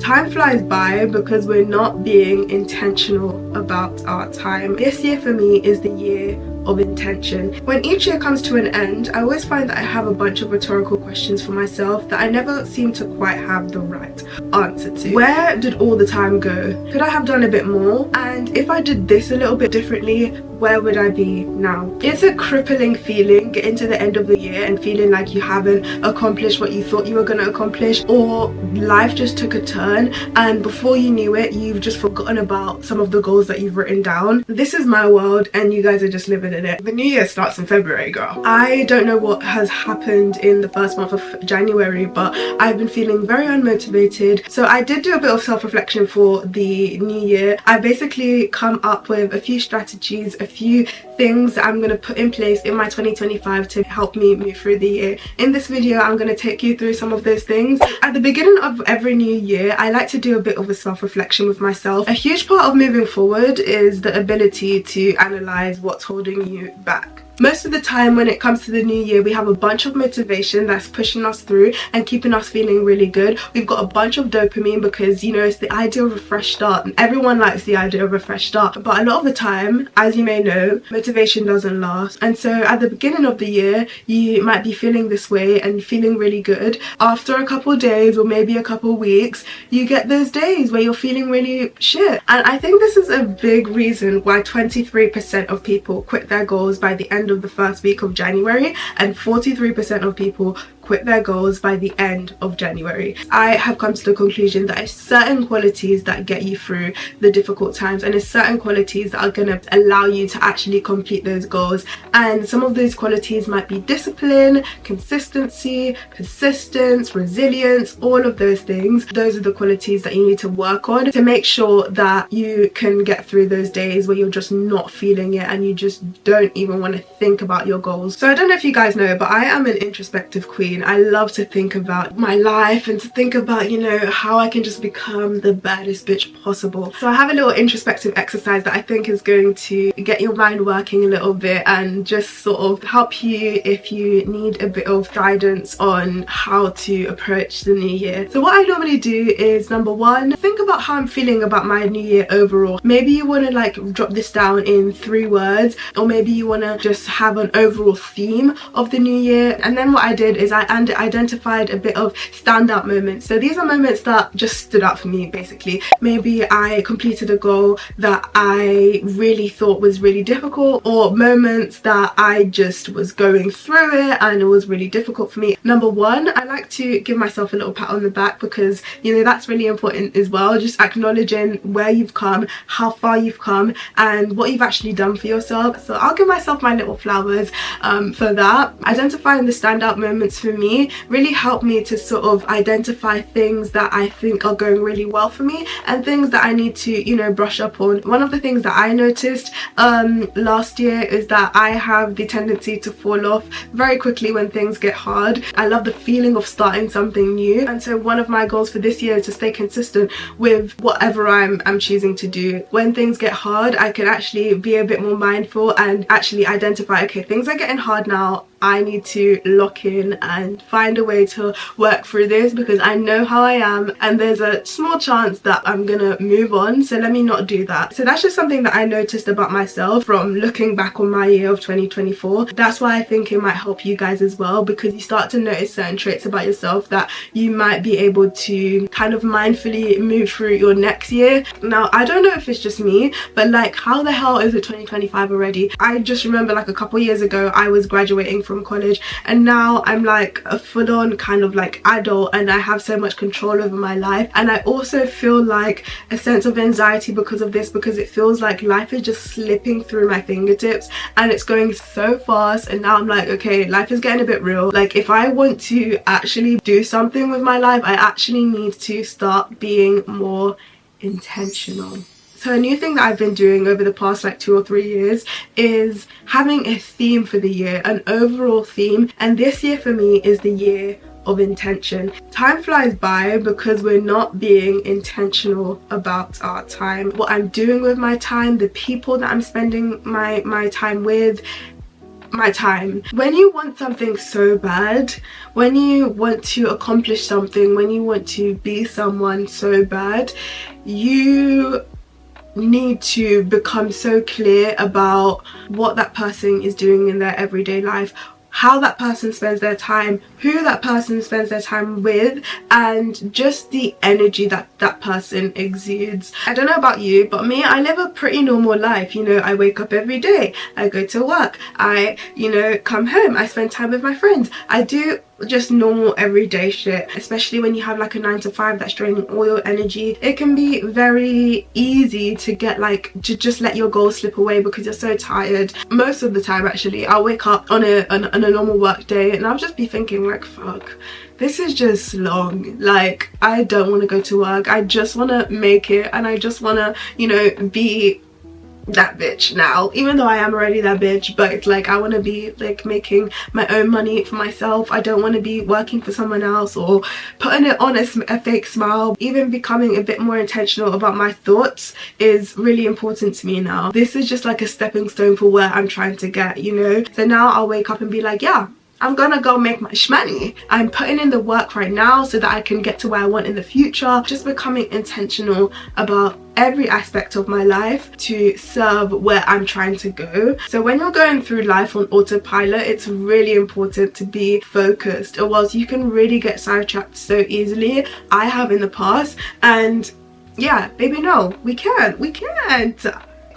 Time flies by because we're not being intentional about our time. This year for me is the year of intention. When each year comes to an end, I always find that I have a bunch of rhetorical questions for myself that I never seem to quite have the right answer to. Where did all the time go? Could I have done a bit more? And if I did this a little bit differently, where would I be now? It's a crippling feeling getting to the end of the year and feeling like you haven't accomplished what you thought you were going to accomplish, or life just took a turn and before you knew it, you've just forgotten about some of the goals that you've written down. This is my world and you guys are just living in it. The new year starts in February, girl. I don't know what has happened in the first month of January, but I've been feeling very unmotivated. So I did do a bit of self-reflection for the new year. I basically come up with a few strategies, a few things that I'm going to put in place in my 2025 to help me move through the year. In this video, I'm going to take you through some of those things. At the beginning of every new year, I like to do a bit of a self-reflection with myself. A huge part of moving forward is the ability to analyze what's holding you back. Most of the time when it comes to the new year, we have a bunch of motivation that's pushing us through and keeping us feeling really good. We've got a bunch of dopamine because, you know, it's the idea of a fresh start. Everyone likes the idea of a fresh start. But a lot of the time, as you may know, motivation doesn't last. And so at the beginning of the year, you might be feeling this way and feeling really good. After a couple of days or maybe a couple of weeks, you get those days where you're feeling really shit. And I think this is a big reason why 23% of people quit their goals by the end of the first week of January and 43% of people quit their goals by the end of January. I have come to the conclusion that it's certain qualities that get you through the difficult times, and it's certain qualities that are going to allow you to actually complete those goals. And some of those qualities might be discipline, consistency, persistence, resilience, all of those things. Those are the qualities that you need to work on to make sure that you can get through those days where you're just not feeling it and you just don't even want to think about your goals. So I don't know if you guys know, but I am an introspective queen. I love to think about my life and to think about, you know, how I can just become the baddest bitch possible. So I have a little introspective exercise that I think is going to get your mind working a little bit and just sort of help you if you need a bit of guidance on how to approach the new year. So what I normally do is, number one, think about how I'm feeling about my new year overall. Maybe you want to like drop this down in 3 words, or maybe you want to just have an overall theme of the new year. And then what I did is I identified a bit of standout moments. So these are moments that just stood out for me basically. Maybe I completed a goal that I really thought was really difficult, or moments that I just was going through it and it was really difficult for me. Number one, I like to give myself a little pat on the back because, you know, that's really important as well. Just acknowledging where you've come, how far you've come, and what you've actually done for yourself. So I'll give myself my little flowers for that. Identifying the standout moments for me really helped me to sort of identify things that I think are going really well for me and things that I need to, you know, brush up on. One of the things that I noticed last year is that I have the tendency to fall off very quickly when things get hard. I love the feeling of starting something new, and so one of my goals for this year is to stay consistent with whatever I'm choosing to do. When things get hard, I can actually be a bit more mindful and actually identify, okay, things are getting hard now, I need to lock in and find a way to work through this because I know how I am and there's a small chance that I'm gonna move on, so let me not do that. So that's just something that I noticed about myself from looking back on my year of 2024. That's why I think it might help you guys as well, because you start to notice certain traits about yourself that you might be able to kind of mindfully move through your next year. Now, I don't know if it's just me, but like, how the hell is it 2025 already? I just remember like a couple years ago I was graduating from college and now I'm like a full-on kind of like adult and I have so much control over my life, and I also feel like a sense of anxiety because of this, because it feels like life is just slipping through my fingertips and it's going so fast. And now I'm like, okay, life is getting a bit real. Like, if I want to actually do something with my life, I actually need to start being more intentional. So a new thing that I've been doing over the past like 2 or 3 years is having a theme for the year, an overall theme, and this year for me is the year of intention. Time flies by because we're not being intentional about our time, what I'm doing with my time, the people that I'm spending my time with, my time. When you want something so bad, when you want to accomplish something, when you want to be someone so bad, you need to become so clear about what that person is doing in their everyday life, how that person spends their time, who that person spends their time with, and just the energy that that person exudes. I don't know about you, but me, I live a pretty normal life. You know, I wake up every day, I go to work, I, you know, come home, I spend time with my friends, I do just normal everyday shit. Especially when you have like a 9 to 5 that's draining all your energy, it can be very easy to get like to just let your goals slip away because you're so tired. Most of the time actually, I'll wake up on a normal work day and I'll just be thinking like, fuck, this is just long, like I don't want to go to work, I just want to make it, and I just want to, you know, be that bitch now, even though I am already that bitch. But it's like I want to be like making my own money for myself. I don't want to be working for someone else or putting it on a fake smile. Even becoming a bit more intentional about my thoughts is really important to me now. This is just like a stepping stone for where I'm trying to get, you know. So now I'll wake up and be like, yeah, I'm gonna go make my shmoney. I'm putting in the work right now so that I can get to where I want in the future. Just becoming intentional about every aspect of my life to serve where I'm trying to go. So when you're going through life on autopilot, it's really important to be focused, or else you can really get sidetracked so easily. I have in the past, and yeah, baby, no, we can't.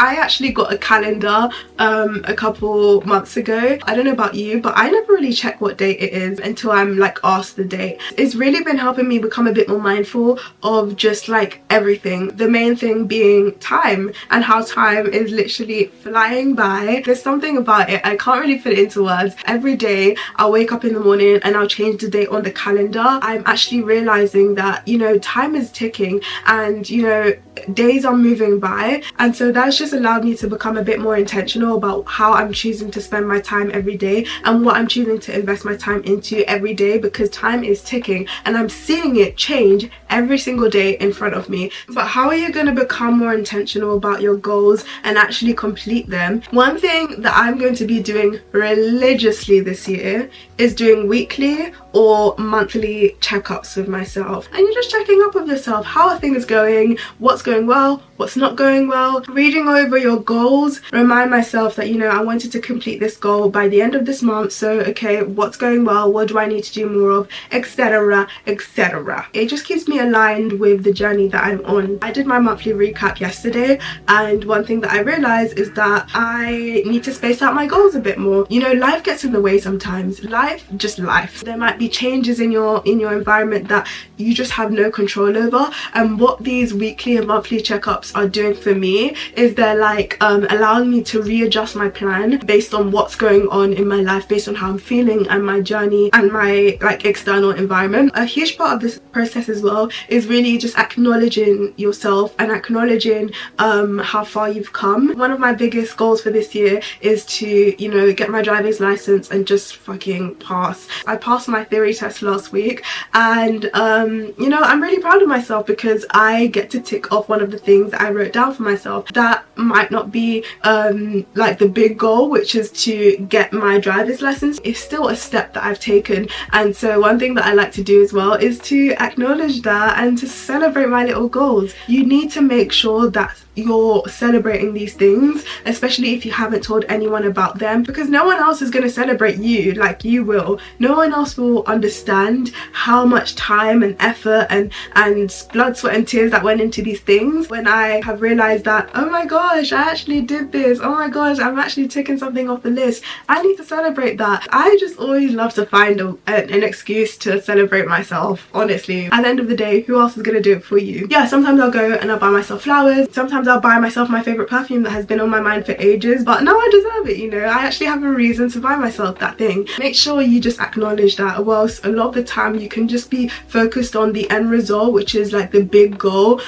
I actually got a calendar a couple months ago. I don't know about you, but I never really check what date it is until I'm like asked the date. It's really been helping me become a bit more mindful of just like everything. The main thing being time, and how time is literally flying by. There's something about it, I can't really put it into words. Every day I'll wake up in the morning and I'll change the date on the calendar. I'm actually realizing that, you know, time is ticking and, you know, days are moving by, and so that's just allowed me to become a bit more intentional about how I'm choosing to spend my time every day and what I'm choosing to invest my time into every day, because time is ticking and I'm seeing it change every single day in front of me. But how are you going to become more intentional about your goals and actually complete them? One thing that I'm going to be doing religiously this year is doing weekly or monthly checkups with myself, and you're just checking up with yourself. How are things going? What's going well? What's not going well? Reading over your goals. Remind myself that, you know, I wanted to complete this goal by the end of this month, so okay, what's going well? What do I need to do more of? Etc, etc. It just keeps me aligned with the journey that I'm on. I did my monthly recap yesterday, and one thing that I realized is that I need to space out my goals a bit more. You know, life gets in the way sometimes. Life. There might be changes in your environment that you just have no control over, and what these weekly and monthly checkups are doing for me is they're like allowing me to readjust my plan based on what's going on in my life, based on how I'm feeling and my journey and my like external environment. A huge part of this process as well is really just acknowledging yourself and acknowledging how far you've come. One of my biggest goals for this year is to, you know, get my driver's license and just fucking pass. I passed my theory test last week, and you know, I'm really proud of myself because I get to tick off one of the things that I wrote down for myself. That might not be like the big goal, which is to get my driver's license. It's still a step that I've taken, and so one thing that I like to do as well is to acknowledge that and to celebrate my little goals. You need to make sure that you're celebrating these things, especially if you haven't told anyone about them, because no one else is going to celebrate you like you will. No one else will understand how much time and effort and blood, sweat and tears that went into these things. When I have realized that, oh my gosh, I actually did this, oh my gosh, I'm actually taking something off the list, I need to celebrate that. I just always love to find an excuse to celebrate myself, honestly. At the end of the day, who else is going to do it for you? Yeah, sometimes I'll go and I'll buy myself flowers, sometimes I'll buy myself my favorite perfume that has been on my mind for ages, but now I deserve it, you know. I actually have a reason to buy myself that thing. Make sure you just acknowledge that, or else a lot of the time you can just be focused on the end result, which is like the big goal.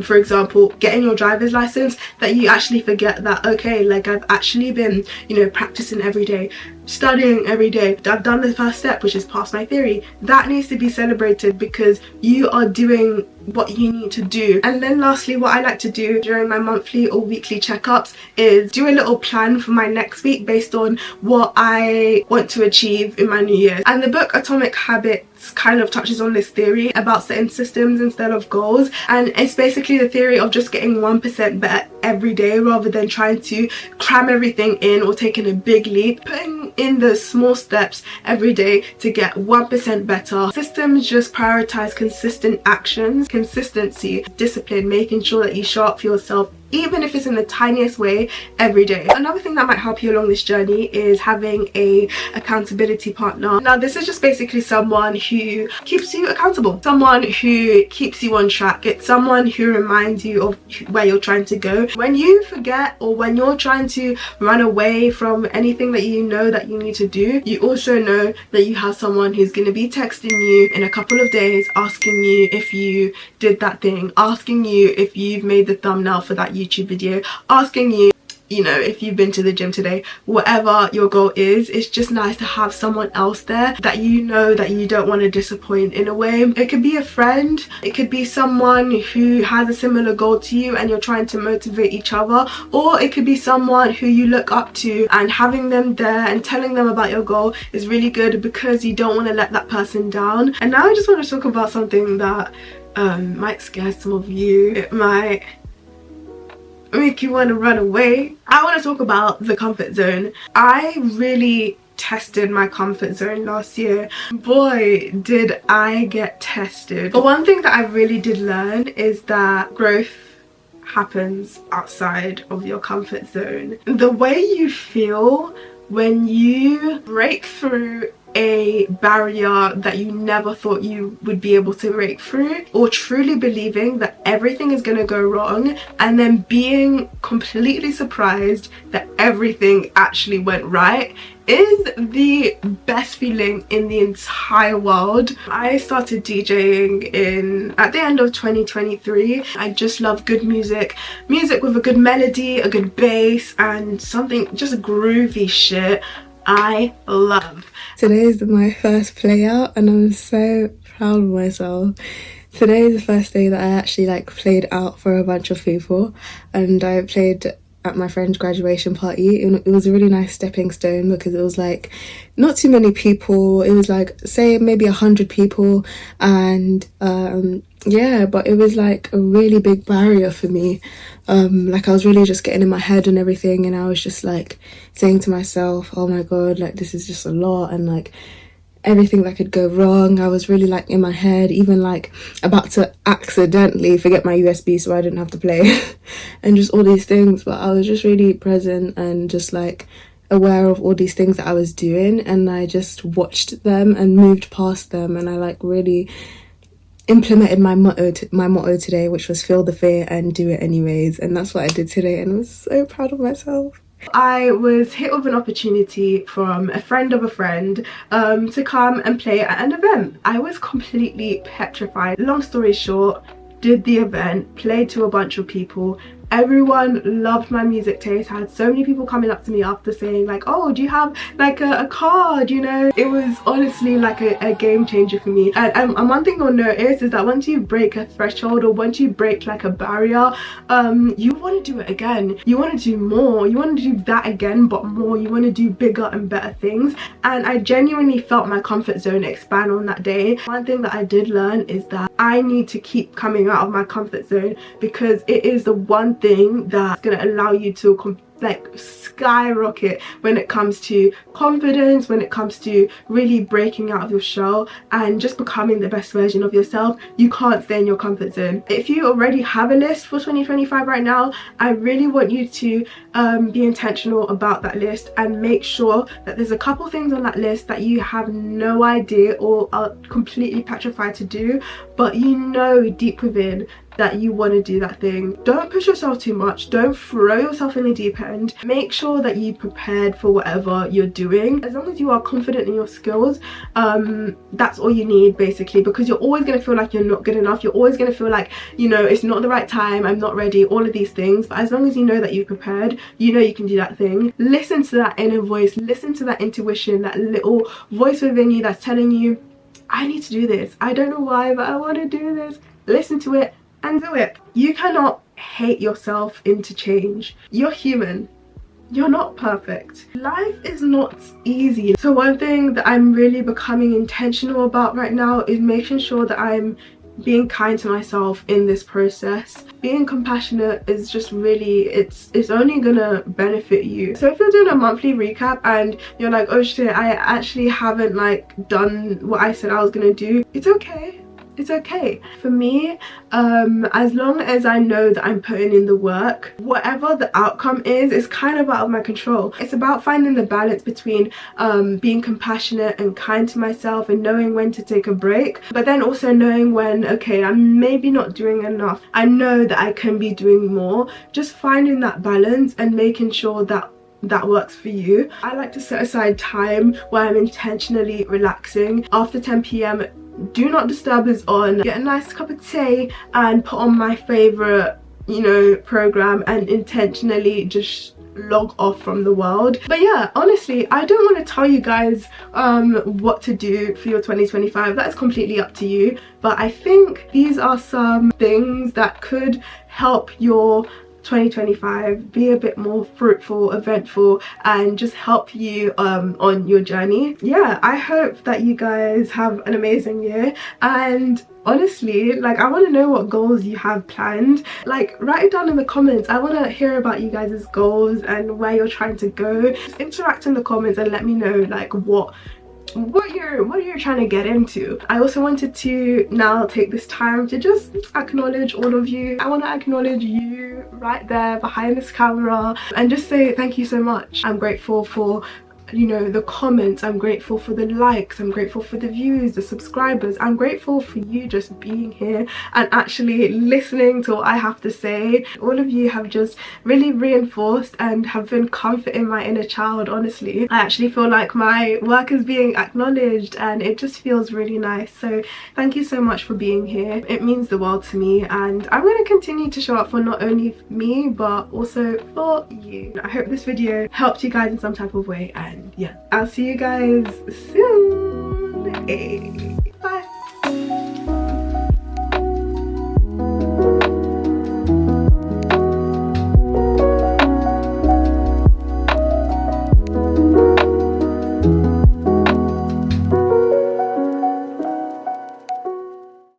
For example, getting your driver's license, that you actually forget that, okay, like I've actually been, you know, practicing every day, studying every day. I've done the first step, which is pass my theory. That needs to be celebrated because you are doing what you need to do. And then lastly, what I like to do during my monthly or weekly checkups is do a little plan for my next week based on what I want to achieve in my new year. And the book Atomic Habits kind of touches on this theory about setting systems instead of goals, and it's basically the theory of just getting 1% better every day rather than trying to cram everything in or taking a big leap. Putting in the small steps every day to get 1% better. Systems just prioritize consistent actions, consistency, discipline, making sure that you show up for yourself even if it's in the tiniest way every day. Another thing that might help you along this journey is having a accountability partner. Now this is just basically someone who keeps you accountable, someone who keeps you on track. It's someone who reminds you of where you're trying to go. When you forget or when you're trying to run away from anything that you know that you need to do, you also know that you have someone who's going to be texting you in a couple of days asking you if you did that thing, asking you if you've made the thumbnail for that YouTube video, asking you, you know, if you've been to the gym today. Whatever your goal is, it's just nice to have someone else there that you know that you don't want to disappoint in a way. It could be a friend, it could be someone who has a similar goal to you and you're trying to motivate each other, or it could be someone who you look up to, and having them there and telling them about your goal is really good because you don't want to let that person down. And now I just want to talk about something that might scare some of you. It might make you want to run away. I want to talk about the comfort zone. I really tested my comfort zone last year. Boy, did I get tested. But one thing that I really did learn is that growth happens outside of your comfort zone. The way you feel when you break through a barrier that you never thought you would be able to break through, or truly believing that everything is going to go wrong and then being completely surprised that everything actually went right, is the best feeling in the entire world. I started DJing at the end of 2023. I just love good music with a good melody, a good bass, and something just groovy shit I love. Today is my first play out and I'm so proud of myself. Today is the first day that I actually played out for a bunch of people, and I played at my friend's graduation party. It was a really nice stepping stone because it was not too many people. It was say maybe 100 people, and yeah, but it was a really big barrier for me. I was really just getting in my head and everything, and I was just saying to myself, oh my god, this is just a lot, and everything that could go wrong. I was really in my head, even about to accidentally forget my USB so I didn't have to play and just all these things. But I was just really present and just aware of all these things that I was doing, and I just watched them and moved past them, and I really implemented my motto today, which was feel the fear and do it anyways. And that's what I did today, and I was so proud of myself. I was hit with an opportunity from a friend of a friend to come and play at an event. I was completely petrified. Long story short, did the event, played to a bunch of people. Everyone loved my music taste. I had so many people coming up to me after saying oh, do you have a card, you know? It was honestly a game changer for me. And one thing you'll notice is that once you break a threshold, or once you break a barrier, you want to do it again. You want to do more. You want to do that again, but more. You want to do bigger and better things. And I genuinely felt my comfort zone expand on that day. One thing that I did learn is that I need to keep coming out of my comfort zone, because it is the one thing that's going to allow you to skyrocket when it comes to confidence, when it comes to really breaking out of your shell and just becoming the best version of yourself. You can't stay in your comfort zone. If you already have a list for 2025 right now, I really want you to be intentional about that list and make sure that there's a couple things on that list that you have no idea or are completely petrified to do, but you know deep within that you want to do that thing. Don't push yourself too much. Don't throw yourself in the deep end. Make sure that you prepared for whatever you're doing. As long as you are confident in your skills, that's all you need basically, because you're always going to feel like you're not good enough. You're always going to feel like, you know, it's not the right time, I'm not ready, all of these things. But as long as you know that you're prepared, you know you can do that thing. Listen to that inner voice, listen to that intuition, that little voice within you that's telling you, I need to do this, I don't know why, but I want to do this. Listen to it and do it. You cannot hate yourself into change. You're human. You're not perfect. Life is not easy. So one thing that I'm really becoming intentional about right now is making sure that I'm being kind to myself in this process. Being compassionate is just really, it's only gonna benefit you. So if you're doing a monthly recap and you're like, oh shit, I actually haven't like done what I said I was gonna do, it's okay. It's okay. For me, as long as I know that I'm putting in the work, whatever the outcome is, it's kind of out of my control. It's about finding the balance between being compassionate and kind to myself and knowing when to take a break, but then also knowing when, okay, I'm maybe not doing enough. I know that I can be doing more. Just finding that balance and making sure that that works for you. I like to set aside time where I'm intentionally relaxing. After 10 p.m, do not disturb is on. Get a nice cup of tea and put on my favorite, you know, program and intentionally just log off from the world. But yeah, honestly, I don't want to tell you guys what to do for your 2025. That's completely up to you, but I think these are some things that could help your 2025 be a bit more fruitful, eventful, and just help you on your journey. Yeah, I hope that you guys have an amazing year, and honestly, like, I want to know what goals you have planned. Like, write it down in the comments. I want to hear about you guys' goals and where you're trying to go. Just interact in the comments and let me know like what you're trying to get into. I also wanted to now take this time to just acknowledge all of you. I want to acknowledge you right there behind this camera and just say thank you so much. I'm grateful for, you know, the comments, I'm grateful for the likes, I'm grateful for the views, the subscribers. I'm grateful for you just being here and actually listening to what I have to say. All of you have just really reinforced and have been comforting my inner child. Honestly, I actually feel like my work is being acknowledged and it just feels really nice. So thank you so much for being here. It means the world to me, and I'm going to continue to show up for not only me but also for you. I hope this video helped you guys in some type of way, and yeah, I'll see you guys soon. Hey.